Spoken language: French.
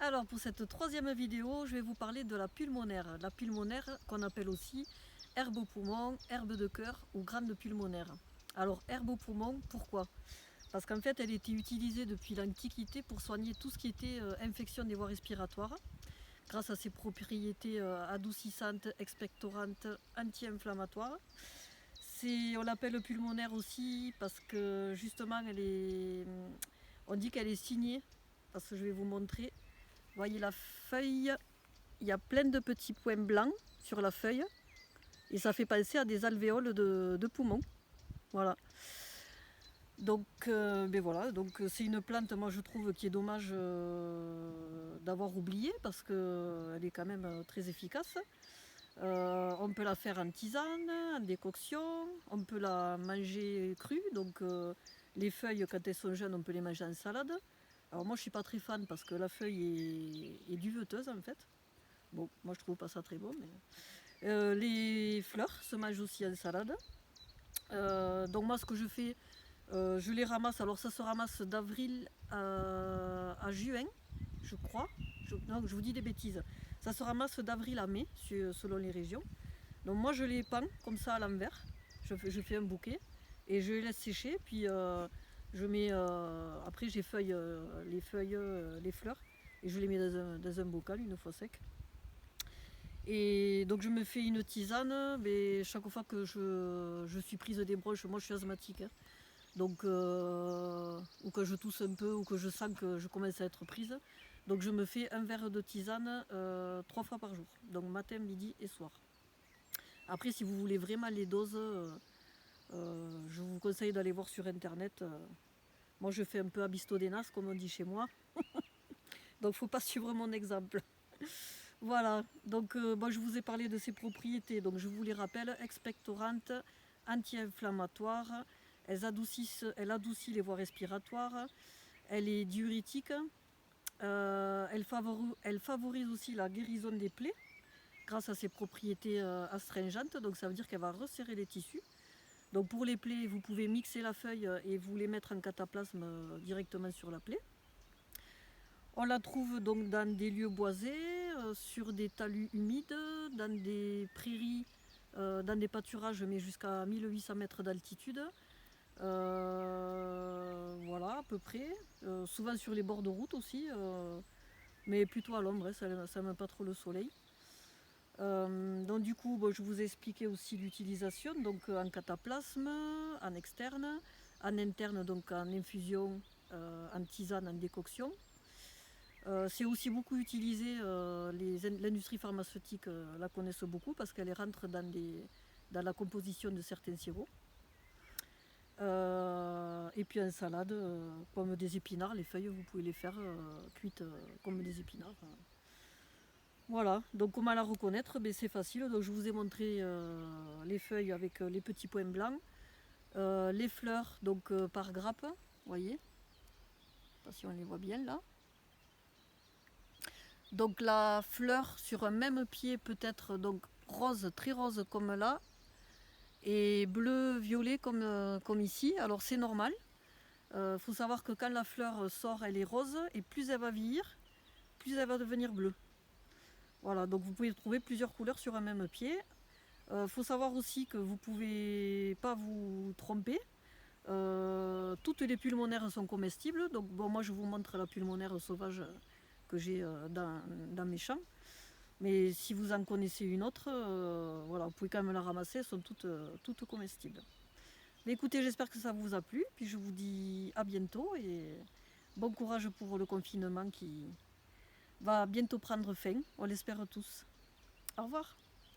Alors pour cette troisième vidéo, je vais vous parler de la pulmonaire. La pulmonaire qu'on appelle aussi herbe au poumon, herbe de cœur ou grande pulmonaire. Alors herbe au poumon, pourquoi? Parce qu'en fait elle était utilisée depuis l'Antiquité pour soigner tout ce qui était infection des voies respiratoires, grâce à ses propriétés adoucissantes, expectorantes, anti-inflammatoires. On l'appelle pulmonaire aussi parce que justement on dit qu'elle est signée, parce que je vais vous montrer. Voyez la feuille, il y a plein de petits points blancs sur la feuille et ça fait penser à des alvéoles de poumons. Voilà. Donc, c'est une plante, moi je trouve, qui est dommage d'avoir oublié parce qu'elle est quand même très efficace. On peut la faire en tisane, en décoction, on peut la manger crue, donc les feuilles quand elles sont jeunes on peut les manger en salade. Alors moi je suis pas très fan parce que la feuille est duveteuse en fait. Bon, moi je trouve pas ça très bon. Mais les fleurs se mangent aussi en salade. Donc moi ce que je fais, je les ramasse. Alors ça se ramasse d'avril à juin, je crois. Non, je vous dis des bêtises. Ça se ramasse d'avril à mai, selon les régions. Donc moi je les pends comme ça à l'envers. Je fais un bouquet et je les laisse sécher. Puis je mets, après j'effeuille les feuilles, les fleurs et je les mets dans un bocal une fois sec. Et donc je me fais une tisane, mais chaque fois que je suis prise des broches, moi je suis asthmatique, hein. Donc ou que je tousse un peu ou que je sens que je commence à être prise. Donc je me fais un verre de tisane 3 fois par jour, donc matin, midi et soir. Après si vous voulez vraiment les doses, je vous conseille d'aller voir sur internet. Moi je fais un peu abisto des nas comme on dit chez moi. Donc faut pas suivre mon exemple. Voilà, donc je vous ai parlé de ses propriétés, donc je vous les rappelle: expectorantes, anti-inflammatoires, elle adoucit les voies respiratoires, elle est diurétique, elle favorise aussi la guérison des plaies grâce à ses propriétés astringentes, donc ça veut dire qu'elle va resserrer les tissus. Donc pour les plaies, vous pouvez mixer la feuille et vous les mettre en cataplasme directement sur la plaie. On la trouve donc dans des lieux boisés, sur des talus humides, dans des prairies, dans des pâturages, mais jusqu'à 1800 mètres d'altitude. Voilà, à peu près. Souvent sur les bords de route aussi, mais plutôt à l'ombre, hein, ça n'aime pas trop le soleil. Donc du coup, je vous ai expliqué aussi l'utilisation, donc en cataplasme, en externe, en interne, donc en infusion, en tisane, en décoction. C'est aussi beaucoup utilisé, l'industrie pharmaceutique la connaissent beaucoup parce qu'elle rentre dans la composition de certains sirops. Et puis en salade, comme des épinards, les feuilles, vous pouvez les faire cuites comme des épinards. Voilà, donc comment la reconnaître? C'est facile, donc je vous ai montré les feuilles avec les petits points blancs, les fleurs donc par grappe, vous voyez, je ne sais pas si on les voit bien là. Donc la fleur sur un même pied peut être donc rose, très rose comme là, et bleu, violet comme ici. Alors c'est normal. Faut savoir que quand la fleur sort, elle est rose, et plus elle va vieillir, plus elle va devenir bleue. Voilà, donc vous pouvez trouver plusieurs couleurs sur un même pied. Faut savoir aussi que vous pouvez pas vous tromper. Toutes les pulmonaires sont comestibles. Donc bon, moi je vous montre la pulmonaire sauvage que j'ai dans mes champs. Mais si vous en connaissez une autre, voilà, vous pouvez quand même la ramasser, elles sont toutes comestibles. Mais écoutez, j'espère que ça vous a plu, puis je vous dis à bientôt et bon courage pour le confinement qui va bientôt prendre fin, on l'espère tous. Au revoir.